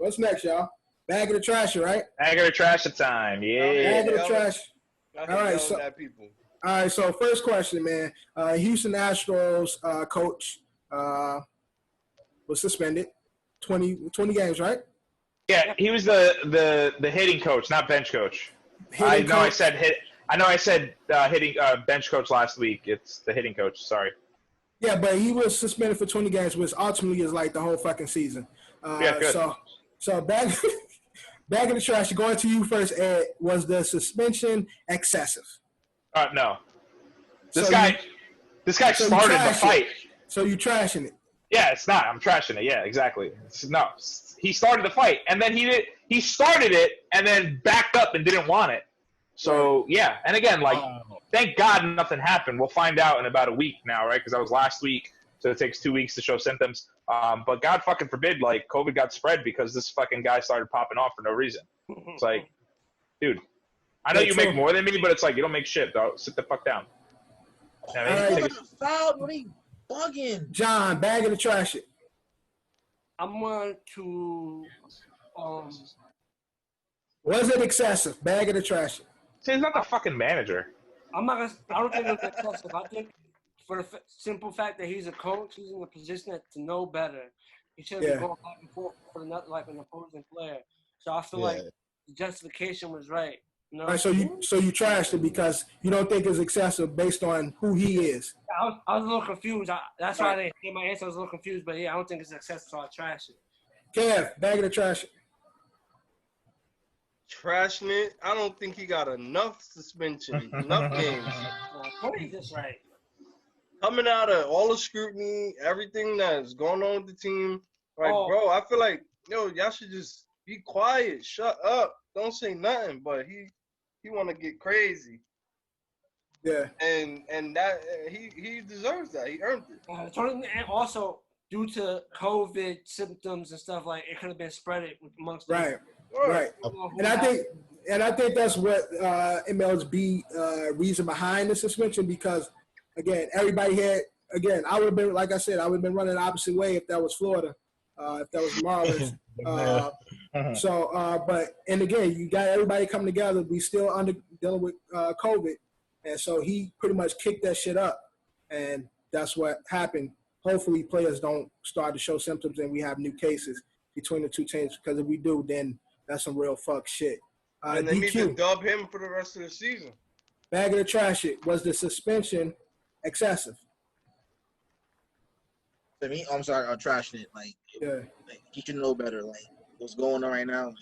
What's next, y'all? Bag of the trash, right? Bag of the trash time. Yeah. Bag of the trash. All right, so people. All right, so first question, man. Houston Astros coach was suspended. 20 games, right? Yeah, he was the hitting coach, not bench coach. I know I said hitting bench coach last week. It's the hitting coach. Sorry. Yeah, but he was suspended for 20 games, which ultimately is like the whole fucking season. Yeah, good. So bag of the trash. Going to you first, Ed. Was the suspension excessive? No. This guy started the fight. So you trashing it? Yeah, it's not. I'm trashing it. Yeah, exactly. No, he started the fight, and then he started it, and then backed up and didn't want it. So yeah, and again, thank God nothing happened. We'll find out in about a week now, right? Because that was last week, so it takes 2 weeks to show symptoms. But God fucking forbid, COVID got spread because this fucking guy started popping off for no reason. It's like, dude, I know you make more than me, but it's like you don't make shit, dog. Sit the fuck down. Foul, what are you bugging? John, bag of the trash it. I'm going to Was it excessive? Bag of the trash it. See, he's not the fucking manager. I don't think it's excessive. I think for the simple fact that he's a coach, he's in a position to know better. He shouldn't be going back and forth for an opposing player. So I feel like the justification was right. You know? All right, so you trashed it because you don't think it's excessive based on who he is. I was a little confused. That's why I didn't hear my answer. I was a little confused, but yeah, I don't think it's excessive, so I trash it. Kev, bag of the trash it. Trashing it. I don't think he got enough suspension, enough games. What is this right? Coming out of all the scrutiny, everything that's going on with the team, bro, I feel like, y'all should just be quiet, shut up, don't say nothing. But he want to get crazy. Yeah. And that he deserves that. He earned it. And also, due to COVID symptoms and stuff, it could have been spread amongst them. Right. And I think that's what MLB reason behind the suspension because, again, everybody had – again, I would have been – like I said, I would have been running the opposite way if that was Florida, if that was Marlins. And again, you got everybody coming together. We still dealing with COVID. And so he pretty much kicked that shit up. And that's what happened. Hopefully players don't start to show symptoms and we have new cases between the two teams because if we do, then that's some real fuck shit. And they need to dub him for the rest of the season. Bag of the trash it. Was the suspension excessive? To me, I'm sorry, I'm trashing it. He should know better. What's going on right now?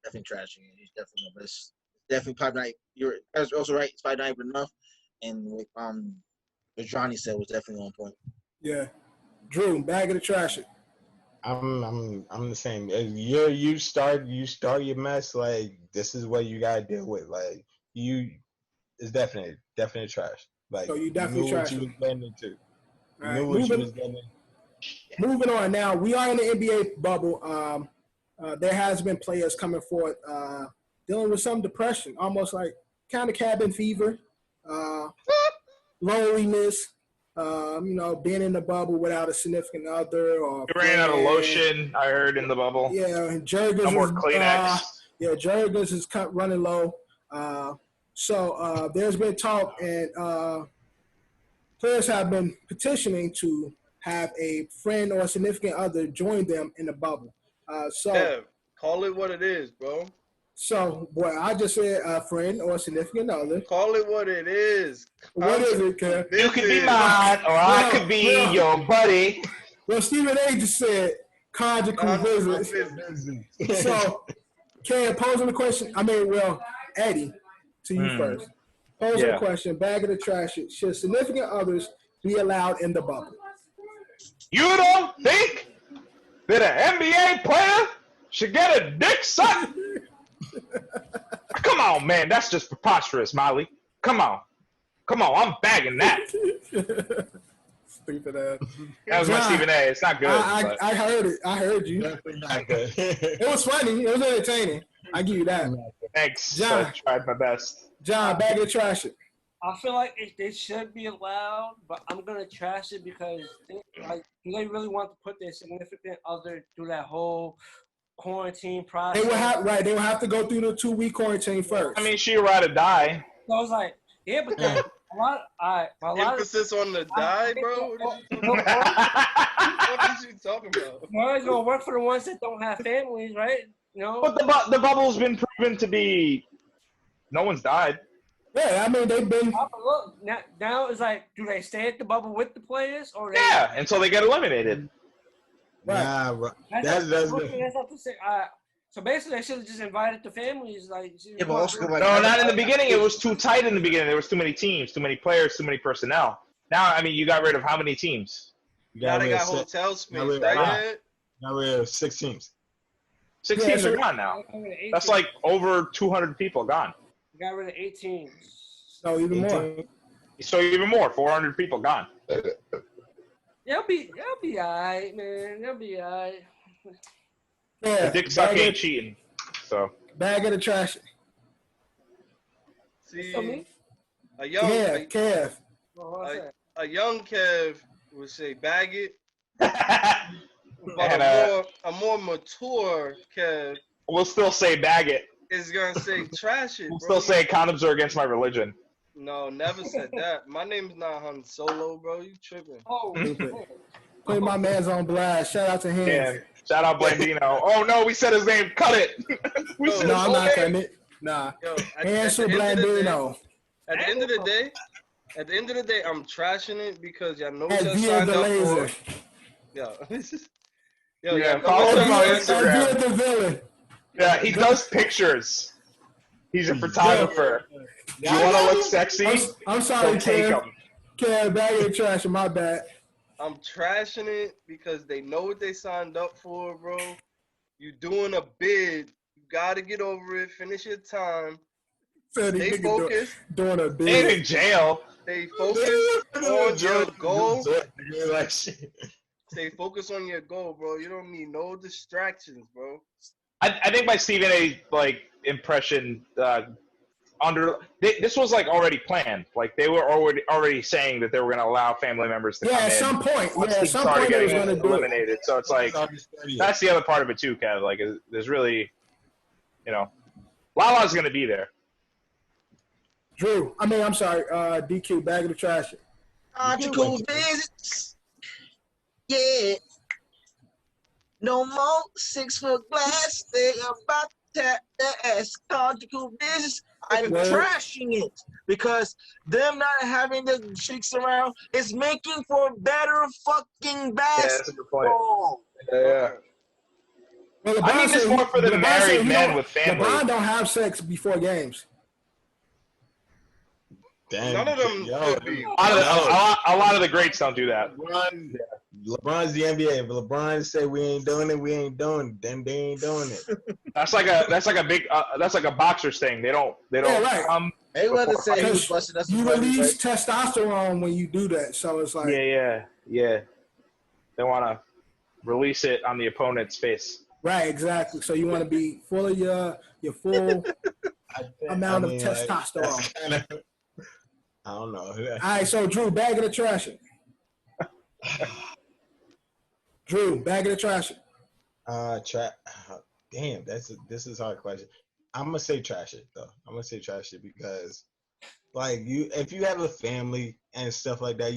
Definitely trashing it. He's definitely the best. Definitely probably not. You're also right. It's probably not even enough. And what Johnny said was definitely on point. Yeah, Drew, bag of the trash it. I'm the same. You start your mess. This is what you gotta deal with. It's definitely trash. So you definitely trash it. Moving on now, we are in the NBA bubble. There has been players coming forth dealing with some depression, almost like kind of cabin fever, loneliness. Being in the bubble without a significant other or you ran out of lotion, I heard in the bubble. Yeah, and Jergens no more Kleenex. Jergens is running low. So there's been talk, and players have been petitioning to have a friend or a significant other join them in the bubble. Call it what it is, bro. So, I just said a friend or a significant other. Call it what it is. What is it, Kev? You could be mine, or I could be your buddy. Well, Stephen A. just said conjugal visits. So, Kev, posing the question. Eddie, to you first. Posing the question, bag of the trash. Should significant others be allowed in the bubble? You don't think that an NBA player should get a dick sucked? Come on, man. That's just preposterous, Molly. Come on. I'm bagging that. Stupid ass. That was my Stephen A. It's not good. I heard it. I heard you. Definitely not good. It was funny. It was entertaining. I give you that. Thanks. John. I tried my best. John, bag of the trash it. I feel like they should be allowed, but I'm gonna trash it because do they really want to put their significant other through that whole quarantine process? They will have to go through the 2-week quarantine first. I mean, she ride or die. So I was like, yeah, but then a lot Emphasis on the die, bro. What are you talking about? Well, it's gonna work for the ones that don't have families, right? You know. But the bubble's been proven to be. No one's died. Yeah, I mean they've been. Look, now it's like, do they stay at the bubble with the players or? Yeah, until they get eliminated. Right. Nah, bro. That's not to say. So basically, they should have just invited the families. Like, Yeah, but also, like, No, not in the beginning. It was too tight in the beginning. There was too many teams, too many players, too many personnel. Now, I mean, you got rid of how many teams? Now they got hotel space. Now we have 6 teams. 6 teams are gone now. That's like over 200 people gone. Got rid of 8 teams. No, even more. So even more, 400 people gone. They'll be alright, man. They'll be alright. Yeah, The dick suck ain't cheating. So bag of the trash. see, a Kev. a young Kev would say bag it, but And, a more mature Kev we'll still say bag it. is gonna say trash it. We'll Bro. still say condoms are against my religion. No, never said that. My name's not Han Solo, bro. You tripping? Oh, Put my man's on blast. Shout out to him. Yeah. Shout out Blandino. Oh no, we said his name. Cut it. We said No, his I'm not name. cutting it. Nah. Yo, Hands to Blandino. At the end of the day, I'm trashing it because y'all know what And y'all via signed the up laser. for. Yo, Yeah, y'all know follow what him on y'all- And Instagram. via the villain. Yeah, he does pictures. He's a photographer. You want to look sexy? I'm sorry, Go take Kev. him. Kev, bag of the trash. My bad. I'm trashing it because they know what they signed up for, bro. You doing a bid. You gotta get over it. Finish your time. Said he Stay nigga focused. doing a Ain't bid. in jail. Stay focused on your goal. Like shit. Stay focused on your goal, bro. You don't need no distractions, bro. I think my Stephen A. Impression this was already planned. Like they were already saying that they were going to allow family members to come At in. some point. Once Yeah, at teams some started point they was getting going to do it. eliminated. So it's like that's the other part of it too, Kev. Like there's really, Lala's going to be there. I'm sorry, DQ, bag of the trash. Conjugal visits. Yeah. No more 6-foot glass. They about to tap their ass. Conjugal visits. I'm trashing it because them not having the chicks around is making for better fucking that's a good point. basketball. Yeah. Well, I mean, this more for the married men with family. LeBron don't have sex before games. Damn, None of them could be. A lot of the greats don't do that. LeBron's the NBA. If LeBron say we ain't doing it, we ain't doing it. Then they ain't doing it. That's like a boxer's thing. They don't. Yeah, right. They rather say he was busting us. You release testosterone when you do that, so it's like Yeah. They want to release it on the opponent's face. right, exactly. So you want to be full of your full amount of testosterone. I don't know. All right, so Drew, bag of the trash. Drew, bag of the trash. Damn, this is a hard question. I'm gonna say trash it though. I'm gonna say trash it because, if you have a family and stuff like that,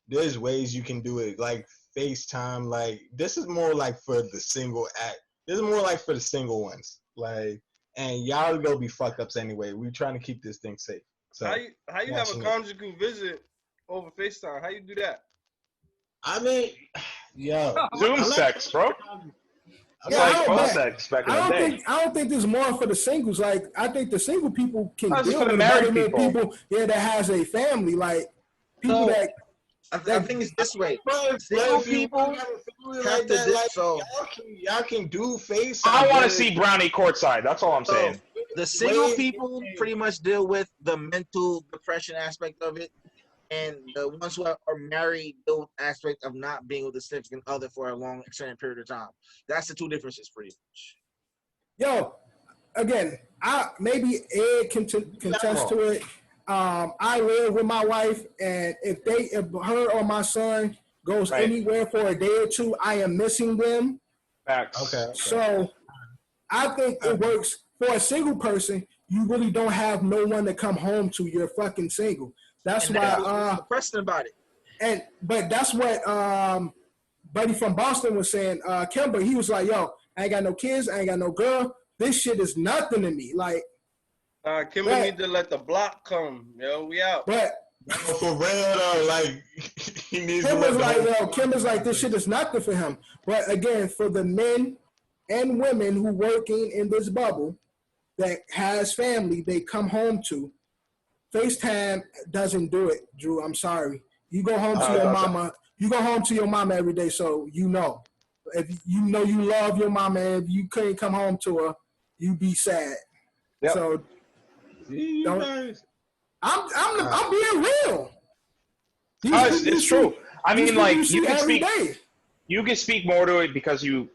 there's ways you can do it. Like FaceTime. Like this is more like for the single act. This is more like for the single ones. And y'all go be fuck ups anyway. We're trying to keep this thing safe. So How you have a conjugal visit over FaceTime? How you do that? I mean, yo, Zoom sex, bro. It's Yeah, like phone sex back in the day. I don't think there's more for the singles. Like I think the single people can That's deal for the with married better than people. that has a family. Like people that I think it's this way. Bro, Single if you people have have to do so. y'all can do FaceTime. I want to see Brownie courtside. That's all I'm saying. The single people pretty much deal with the mental depression aspect of it, and the ones who are married deal with the aspect of not being with a significant other for a long extended period of time. That's the two differences, pretty much. Yo, again, maybe Ed can contest to it. I live with my wife, and if her or my son goes anywhere for a day or two, I am missing them. Facts. Okay. So I think it works for a single person. You really don't have no one to come home to. You're fucking single. That's why. Depressing about it. But that's what buddy from Boston was saying. Kimber, he was like, "Yo, I ain't got no kids. I ain't got no girl. This shit is nothing to me." Like, Kimber need to let the block come. Yo, we out. But for real though, like he needs Kimber's like, Kimber's like, this shit is nothing for him. But again, for the men and women who working in this bubble that has family they come home to, FaceTime doesn't do it, Drew. I'm sorry. You go home to your mama. You go home to your mama every day, so you know. If you know you love your mama, if you couldn't come home to her, you be sad. Yep. So I'm being real. It's true. I mean, like you can speak more to it because you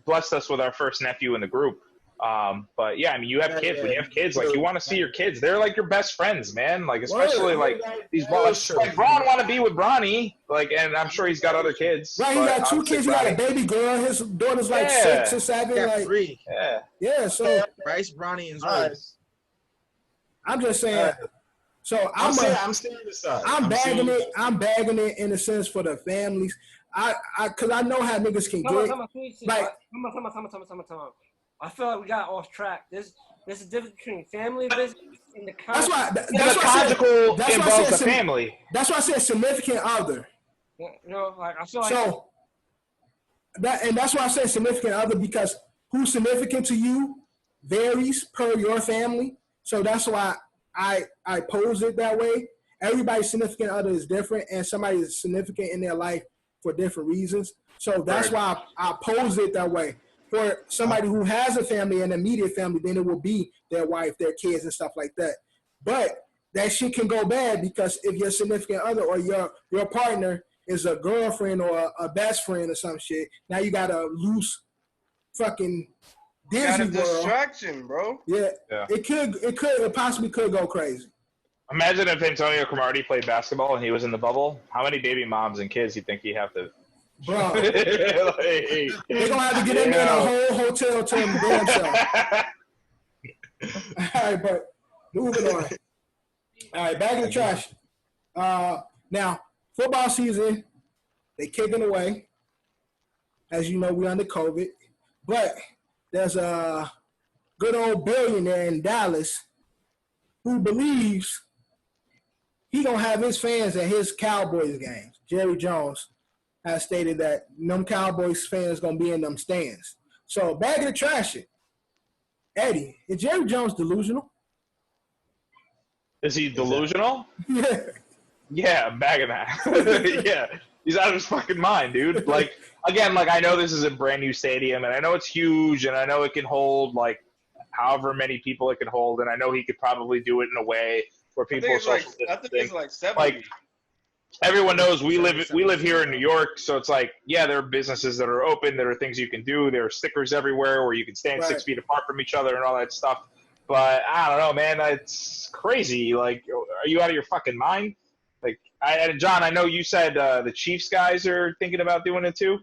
blessed us with our first nephew in the group. But yeah, I mean, you have kids. When you have kids, like you want to see your kids. They're like your best friends, man. Like especially like these like Braun want to be with Bronny. Like, and I'm sure he's got other kids. Right, he got 2 kids. He got a baby girl. His daughter's like 6 or 7. Like 3. Yeah. So Bryce, Bronny, and Zoe. I'm just saying. So I'm bagging it. I'm bagging it in a sense for the families. Because I know how niggas can get. Like, I feel like we got off track. There's a difference between family business and the that's conjugal involves the family. That's why I said significant other. You know, like I feel like that's why I say significant other, because who's significant to you varies per your family. So that's why I pose it that way. Everybody's significant other is different, and somebody is significant in their life for different reasons. So that's why I pose it that way. For somebody who has a family, an immediate family, then it will be their wife, their kids, and stuff like that. But that shit can go bad, because if your significant other or your partner is a girlfriend or a best friend or some shit, now you got a loose fucking Disney World. Distraction, bro. Yeah. It possibly could go crazy. Imagine if Antonio Cromartie played basketball and he was in the bubble. How many baby moms and kids do you think he'd have to? Bro, they're gonna have to get in there in a whole hotel to them damn self. All right, but moving on. All right, back in the trash. Now, football season, they kicking away. As you know, we under COVID, but there's a good old billionaire in Dallas who believes he gonna have his fans at his Cowboys games. Jerry Jones has stated that them Cowboys fans gonna be in them stands. So back in the trash it. Eddie, is Jerry Jones delusional? Is he delusional? Yeah. Yeah, bagging that. Yeah. He's out of his fucking mind, dude. Like, again, like, I know this is a brand new stadium, and I know it's huge, and I know it can hold, like, however many people it can hold, and I know he could probably do it in a way where people are social distancing. I think it's like 70. Like, everyone knows we live here in New York, so it's like, yeah, there are businesses that are open, there are things you can do, there are stickers everywhere where you can stand 6 feet apart from each other and all that stuff. But I don't know, man, it's crazy. Like, are you out of your fucking mind? Like, John, I know you said the Chiefs guys are thinking about doing it too.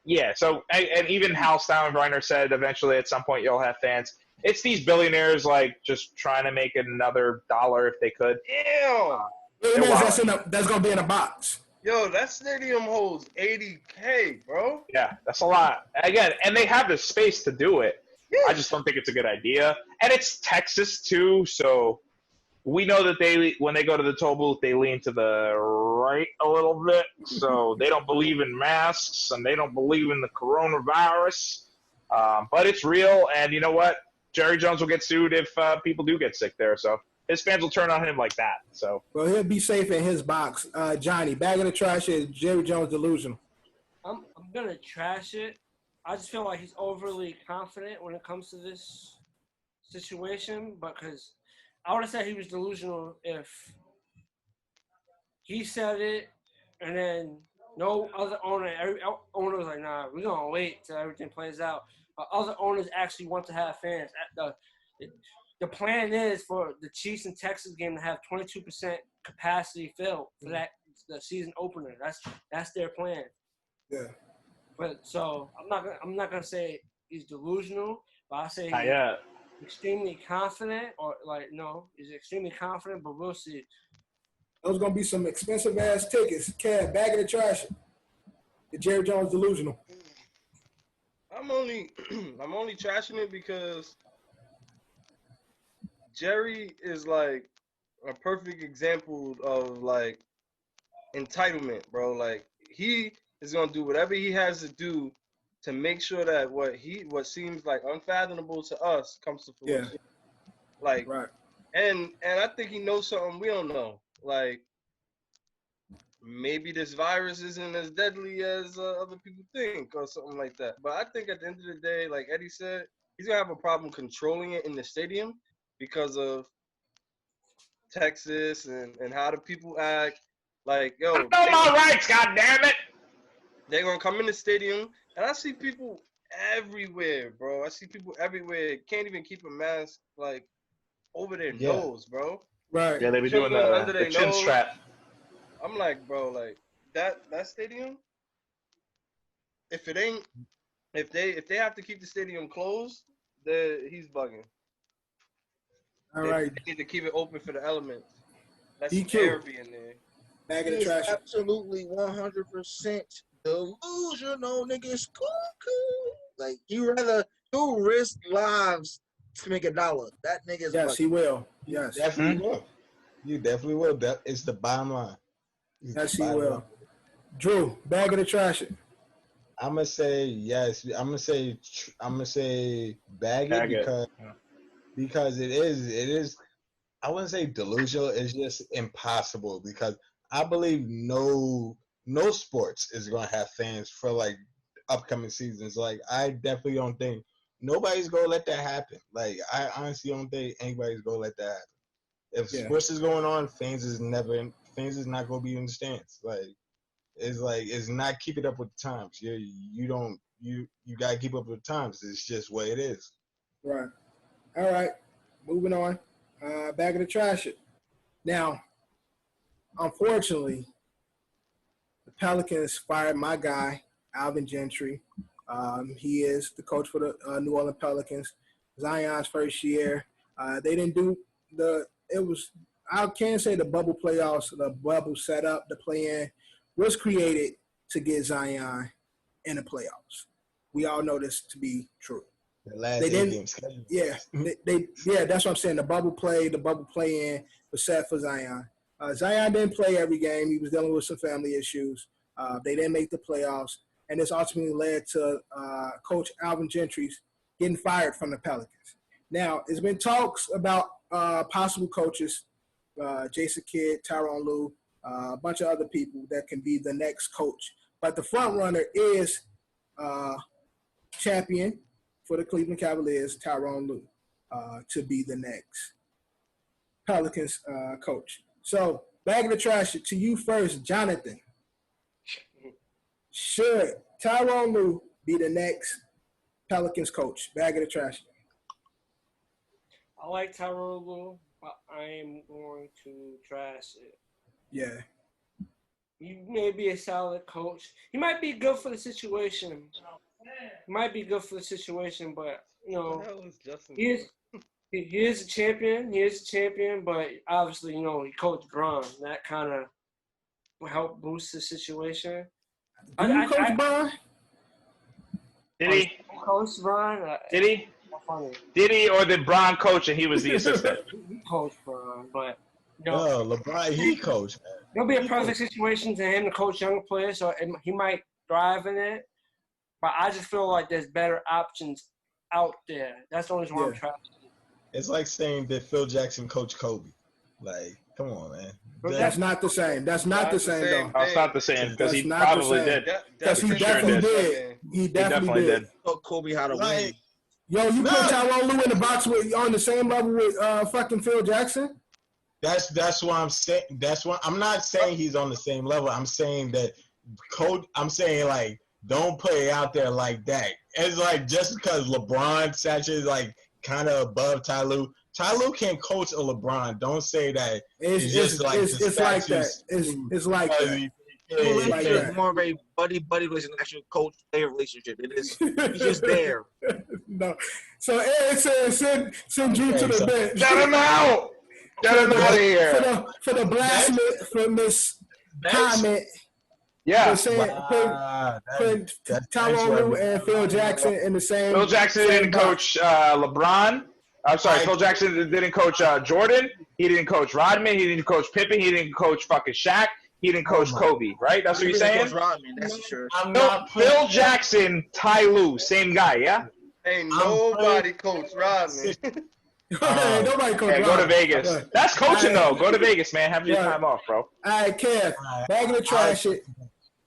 Yeah. So, and even Hal Steinbrenner said eventually at some point you'll have fans. It's these billionaires like just trying to make another dollar if they could. Ew. That's gonna be in a box. Yo, that stadium holds 80K, bro. Yeah, that's a lot. Again, and they have the space to do it. Yeah. I just don't think it's a good idea. And it's Texas too, so we know that when they go to the toll booth, they lean to the right a little bit. So they don't believe in masks and they don't believe in the coronavirus. But it's real, and you know what? Jerry Jones will get sued if people do get sick there. So his fans will turn on him like that. So well, he'll be safe in his box. Johnny, bag in the trash is Jerry Jones delusional. I'm gonna trash it. I just feel like he's overly confident when it comes to this situation, because I would have said he was delusional if he said it and then no other owner, every owner was like, nah, we're going to wait till everything plays out. But other owners actually want to have fans. the plan is for the Chiefs and Texas game to have 22% capacity filled for the season opener. That's their plan. Yeah. But so I'm not gonna say he's delusional, but I say Not he's yet. extremely confident, or he's extremely confident. But we'll see. Those gonna be some expensive ass tickets. Cab, bag of the trash. The Jerry Jones delusional. I'm only trashing it because Jerry is like a perfect example of like entitlement, bro. Like he is gonna do whatever he has to do to make sure that what seems like unfathomable to us comes to fruition. Yeah. Like, right. And I think he knows something we don't know. Like, maybe this virus isn't as deadly as other people think, or something like that. But I think at the end of the day, like Eddie said, he's gonna have a problem controlling it in the stadium because of Texas and how the people act. Like, yo, I know my rights, goddammit. They're gonna come in the stadium, and I see people everywhere, bro. I see people everywhere can't even keep a mask like over their nose, bro. Right. Yeah, they be Something doing under the their chin nose. strap. I'm like, bro, like that stadium. If they have to keep the stadium closed, he's bugging. All right. They need to keep it open for the elements. Let DQ. some air be in there. Bag of the It's trash. absolutely 100% delusional, niggas. Cuckoo. Like you risk lives to make $1. That nigga's Yes, he will. You Yes. definitely will. You definitely will. That it's the bottom line. Yes, he will. Drew, bag of the trash. I'm gonna say yes. I'm gonna say bag it because it is. I wouldn't say delusional. It's just impossible because I believe no sports is gonna have fans for like upcoming seasons. Like I definitely don't think nobody's gonna let that happen. Like I honestly don't think anybody's gonna let that happen. If sports is going on, fans is not gonna be in the stands. It's not keeping up with the times. You gotta keep up with the times. It's just what it is. Right. All right. Moving on. Bag of the trash. Now, unfortunately, the Pelicans fired my guy, Alvin Gentry. He is the coach for the New Orleans Pelicans. Zion's first year. They didn't do I can't say the bubble playoffs, the bubble setup, the play-in was created to get Zion in the playoffs. We all know this to be true. The last they didn't. games. Yeah, that's what I'm saying. The bubble play-in was set for Zion. Zion didn't play every game. He was dealing with some family issues. They didn't make the playoffs, and this ultimately led to Coach Alvin Gentry's getting fired from the Pelicans. Now, there's been talks about possible coaches, Jason Kidd, Tyronn Lue, a bunch of other people that can be the next coach. But the front runner is champion for the Cleveland Cavaliers, Tyronn Lue, to be the next Pelicans coach. So, bag of the trash to you first, Jonathan. Should Tyronn Lue be the next Pelicans coach? Bag of the trash. I like Tyronn Lue, but I am going to trash it. Yeah. He may be a solid coach. He might be good for the situation. But he is a champion. He is a champion, but obviously, he coached Braun. That kind of will help boost the situation. Do you coach Braun? Did he? Coach Braun? Did he? Did he, or did Braun coach and he was the assistant? He coached Braun, but LeBron, he coached. There'll be a perfect situation to him to coach younger players, so he might thrive in it. But I just feel like there's better options out there. That's the only reason I'm trying. It's like saying that Phil Jackson coached Kobe. Like, come on, man. That's not the same. That's not the same, though. That's not the same because he That's not the probably same. did. Because he definitely did. He definitely did. Taught Kobe how to win. Yo, you put Tyronn Lue in the box on the same level with fucking Phil Jackson? That's what I'm saying. That's what I'm not saying he's on the same level. I'm saying that like don't put it out there like that. It's like just because LeBron Satchel is like kind of above Ty Lue, Ty Lue can coach a LeBron. Don't say that. It's like that. It's like that. It's more of a buddy relation, actual coach player relationship. It is. He's just there. No. So Ed said send Drew to the bench. Get him out! Get him out of here! For the blasphemous comment. Yeah. Put Tyronn Lue and Phil Jackson in the same. Phil Jackson didn't coach LeBron. I'm sorry, Phil Jackson didn't coach Jordan. He didn't coach Rodman. He didn't coach Pippen. He didn't coach fucking Shaq. He didn't coach Kobe, right? That's what you're saying? Rodman, that's for sure. Phil Jackson, Ty Lue, same guy, yeah? Ain't nobody coach Rodman. Nobody coach Rodman. Go to Vegas. That's coaching, though. Go to Vegas, man. Have your time off, bro. All right, Kev, bag of the trash it.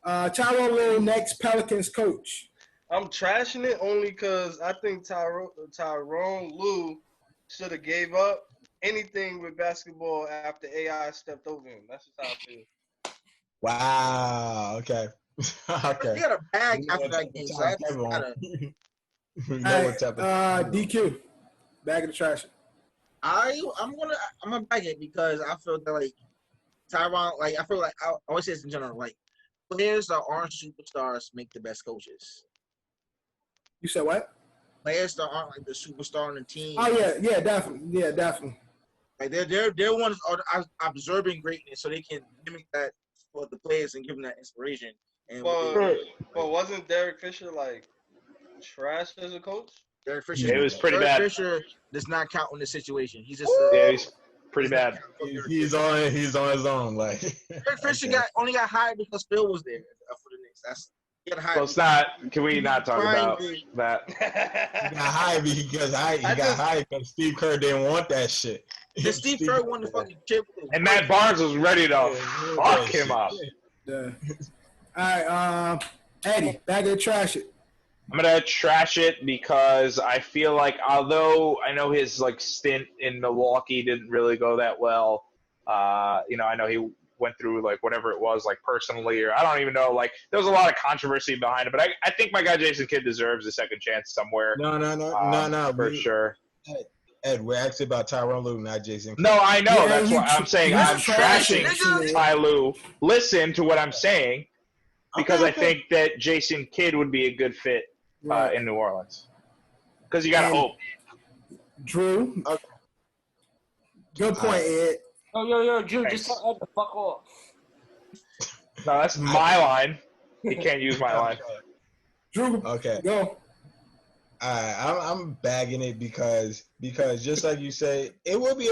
Tyronn Lue, next Pelicans coach. I'm trashing it only because I think Tyronn Lue should have gave up anything with basketball after AI stepped over him. That's just how I feel. Wow. Okay. Okay. He had a bag after that game. So DQ, bag of the trash. I'm gonna bag it because I feel that like Tyronn, like I feel like I always say this in general, like players that aren't superstars make the best coaches. You said what? Players that aren't like the superstar on the team. Oh yeah, definitely. Like they're ones are observing greatness, so they can mimic that for the players and give them that inspiration. And but wasn't Derek Fisher like trash as a coach? Derek Fisher, it was pretty bad. Fisher does not count in this situation. He's just he's pretty bad. He's on his own. Like Derek Fisher only got hired because Phil was there for the Knicks. So it's not. Can we not talk about that? He got hired because Steve Kerr didn't want that shit. Steve Kerr won the fucking chip. And Matt Barnes was ready to fuck him up. Yeah. All right, Eddie, bag of the trash it. I'm gonna trash it because I feel like although I know his like stint in Milwaukee didn't really go that well, I know he went through like whatever it was like personally, or I don't even know, like there was a lot of controversy behind it, but I think my guy Jason Kidd deserves a second chance somewhere. No, for sure. Ed, we're actually about Tyronn Lue, not Jason Kidd. No, I know. That's why I'm saying I'm trashing Ty Lue. Listen to what I'm saying, because I think that Jason Kidd would be a good fit in New Orleans. Because you got to hope. Drew. Okay. Good point, Ed. Yo, Drew, just tell Ed to fuck off. No, that's my line. He can't use my line. Drew, okay. Go. I'm bagging it because just like you say, it would be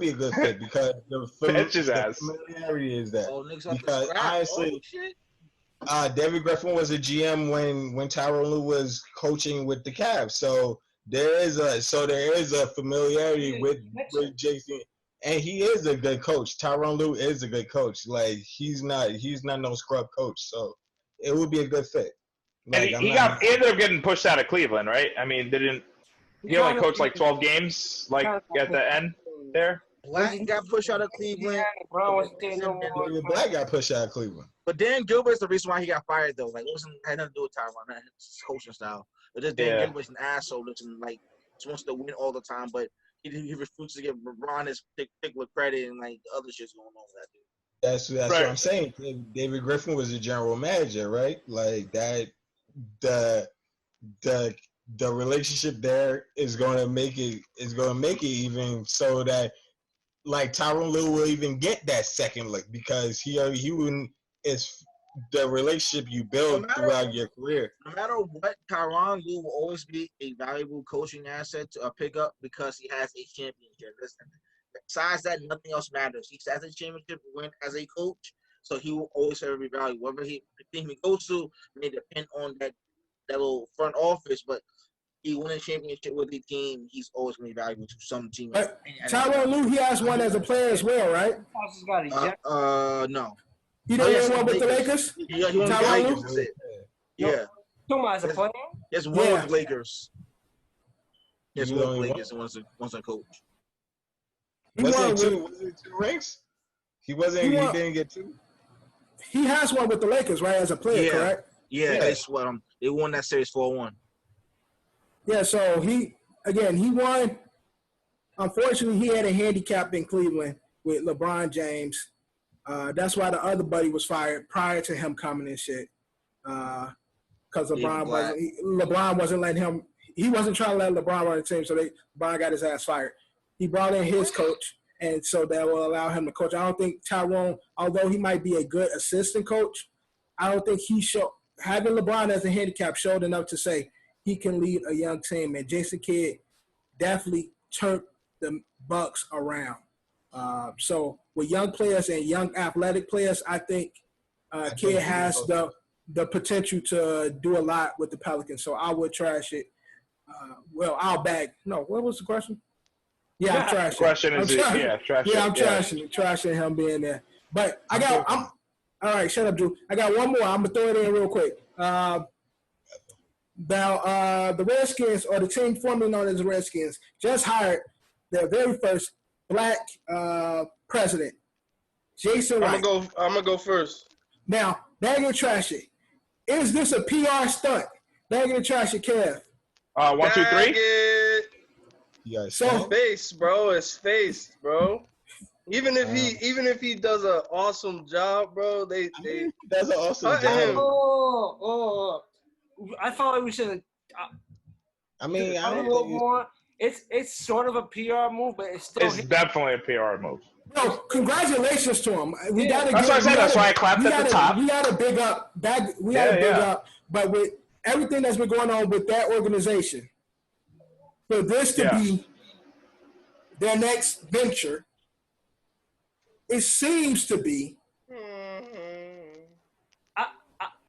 a good fit because the familiarity is there. Because honestly, David Griffin was a GM when Tyronn Lue was coaching with the Cavs, so there is a familiarity with Jason, and he is a good coach. Tyronn Lue is a good coach. Like he's not no scrub coach, so it would be a good fit. Like, and he ended up getting pushed out of Cleveland, right? I mean, he only coached like 12 games, like at the end there. Black got pushed out of Cleveland. Black got pushed out of Cleveland. But Dan Gilbert's the reason why he got fired, though. Like, it had nothing to do with Tyronn, his coaching style. But just Dan Gilbert's an asshole, like just wants to win all the time, but he refuses to give LeBron his particular credit and like other shit's going on with that dude. That's right. What I'm saying. David Griffin was a general manager, right? Like that. The relationship there is going to make it even so that like Tyronn Lue will even get that second look because he wouldn't. It's the relationship you build throughout your career. No matter what, Tyronn Lue will always be a valuable coaching asset to pick up because he has a championship. Listen, besides that, nothing else matters. He has a championship win as a coach. So he will always have a value. Whatever the team he goes to may depend on that little front office, but he won a championship with the team. He's always going to be valuable to some team. Tyronn Lue, he has one as a player as well, right? No. He didn't win one with the Lakers? Yeah, he won with the Lakers. That's it. Yeah. Tuma as a player? He has one with the Lakers. He has one with the Lakers and one's a coach. Was it two rings? He didn't get two? He has one with the Lakers, right, as a player, correct? Yeah, that's what they won that series 4-1. Yeah, so he won unfortunately, he had a handicap in Cleveland with LeBron James. That's why the other buddy was fired prior to him coming and shit. Because LeBron wasn't letting him. He wasn't trying to let LeBron run the team, so LeBron got his ass fired. He brought in his coach, and so that will allow him to coach. I don't think Tyrone, although he might be a good assistant coach, I don't think having LeBron as a handicap showed enough to say he can lead a young team. And Jason Kidd definitely turned the Bucks around. So with young players and young athletic players, I think Kidd has the potential to do a lot with the Pelicans. So I would trash it. I'll bag. No, what was the question? Yeah, I'm trashing. The question is, I'm trashing him being there. But all right, shut up, Drew. I got one more. I'm gonna throw it in real quick. Now, the Redskins, or the team formerly known as the Redskins, just hired their very first black president, Jason Wright. I'm gonna go first. Now, bag and trash it. Is this a PR stunt? Bag and trash it, Kev. 1, 2, 3. Yes. So Face, bro. It's face, bro. Even if he does an awesome job, bro, they that's an awesome job. I thought like we should. I mean, I don't little think more. It's sort of a PR move, but it's still. It's definitely a PR move. no, congratulations to him. That's what I said. That's why I clapped at the top. We got to big up that. We got to big up. But with everything that's been going on with that organization, for this to be their next venture, it seems to be.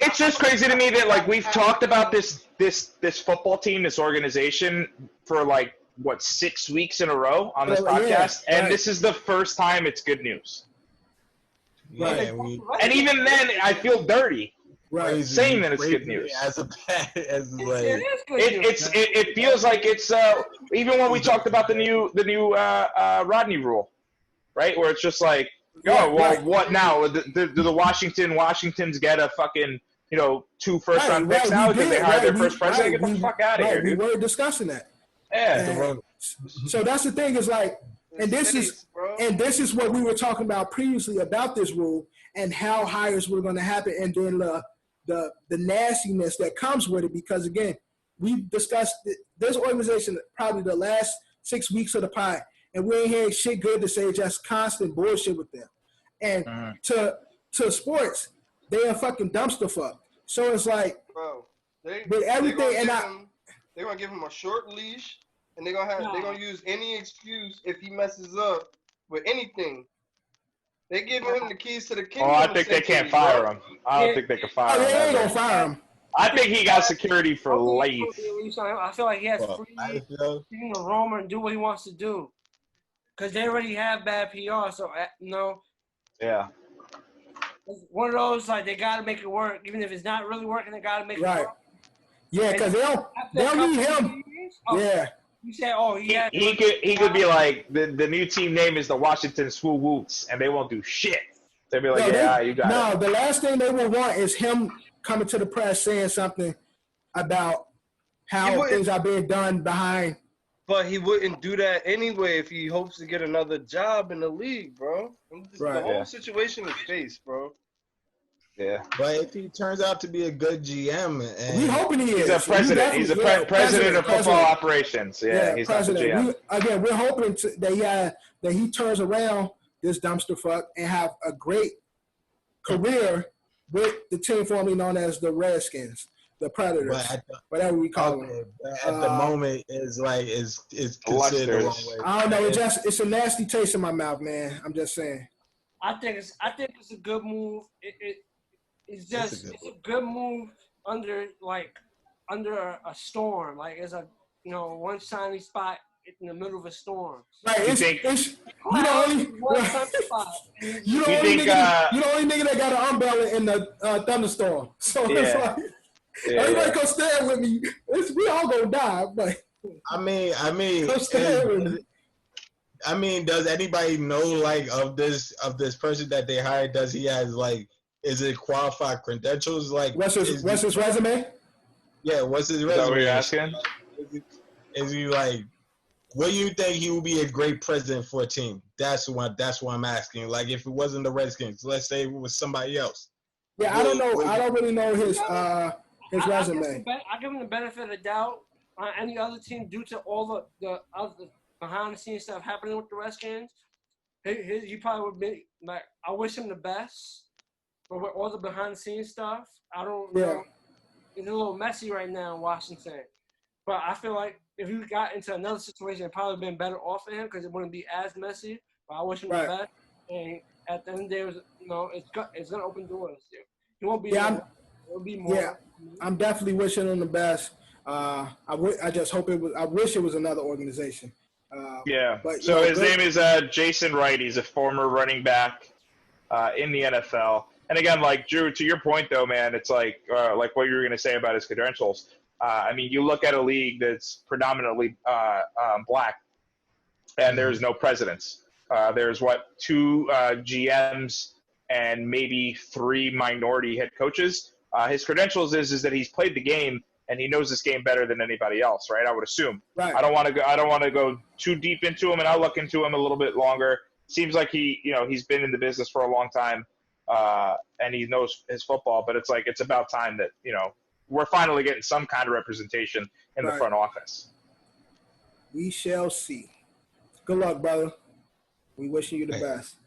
It's just crazy to me that like we've talked about this football team, this organization for like 6 weeks in a row on this podcast, and this is the first time it's good news. Yeah, and even then, I feel dirty. Right, saying that it's good news. It feels like it's even when we talked about the new Rodney rule, right? Where it's just like, what now? Do the Washingtons get a fucking 2 first-round picks now because they hired their first president? Get the fuck out of here, dude. We were discussing that. Yeah. So that's the thing is like, and this is what we were talking about previously about this rule and how hires were going to happen, and then the nastiness that comes with it, because again, we've discussed this organization probably the last 6 weeks of the pod, and we ain't hearing shit good to say, just constant bullshit with them. And to sports, they a fucking dumpster fuck. So it's like, bro, with everything, they're gonna give him a short leash, and they're gonna use any excuse if he messes up with anything. They give him the keys to the kingdom. Oh, I think they can't fire him. I don't think they can fire him. They ain't gonna fire him. I think he got security for life. I feel like he has free to roam and do what he wants to do, because they already have bad PR. So Yeah. It's one of those like they gotta make it work, even if it's not really working. They gotta make it work. Yeah, because they'll need him. You said, he could be like the new team name is the Washington Swoo Woots, and they won't do shit. They'll be like, you got it. No, the last thing they will want is him coming to the press saying something about how things are being done behind. But he wouldn't do that anyway if he hopes to get another job in the league, bro. The whole situation is face, bro. Yeah. But if he turns out to be a good GM, and we hoping he is. He's a president. He's a president of football operations. Yeah, he's president. Not the GM. We're hoping that he turns around this dumpster fuck and have a great career with the team formerly known as the Redskins, the Predators, whatever we call them. At the moment, is considered the wrong way. I don't know. It's a nasty taste in my mouth, man. I'm just saying. I think it's a good move. It's a good move under a storm. Like it's a one shiny spot in the middle of a storm. Right. It's you the only nigga that got an umbrella in the thunderstorm. So it's like everybody come stand with me. We all gonna die, but I mean, come stand with me. I mean, does anybody know of this person that they hired? Does he has is it qualified credentials? What's his resume? Yeah, what's his resume? Is that what you're asking? Is he what do you think he would be a great president for a team? That's what I'm asking. Like, if it wasn't the Redskins, let's say it was somebody else. Yeah, I don't know. I don't really know his resume. I give him the benefit of the doubt on any other team due to all the other behind the scenes stuff happening with the Redskins. He probably would be like, I wish him the best, but with all the behind the scenes stuff, I don't know. It's a little messy right now in Washington. But I feel like if he got into another situation, it'd probably been better off for him because it wouldn't be as messy. But I wish him the best. And at the end of the day, it's gonna open doors. He won't be. It'll be more. Yeah, I'm definitely wishing him the best. I just hope it was. I wish it was another organization. But so his name is Jason Wright. He's a former running back in the NFL. And again, like Drew, to your point though, man, it's like what you were going to say about his credentials. I mean, you look at a league that's predominantly black, and there's no presidents. There's two GMs and maybe 3 minority head coaches. His credentials is that he's played the game and he knows this game better than anybody else, right? I would assume. Right. I don't want to go too deep into him, and I'll look into him a little bit longer. Seems like he's been in the business for a long time, and he knows his football. But it's about time that we're finally getting some kind of representation in the front office. We shall see. Good luck, brother. We wishing you the best.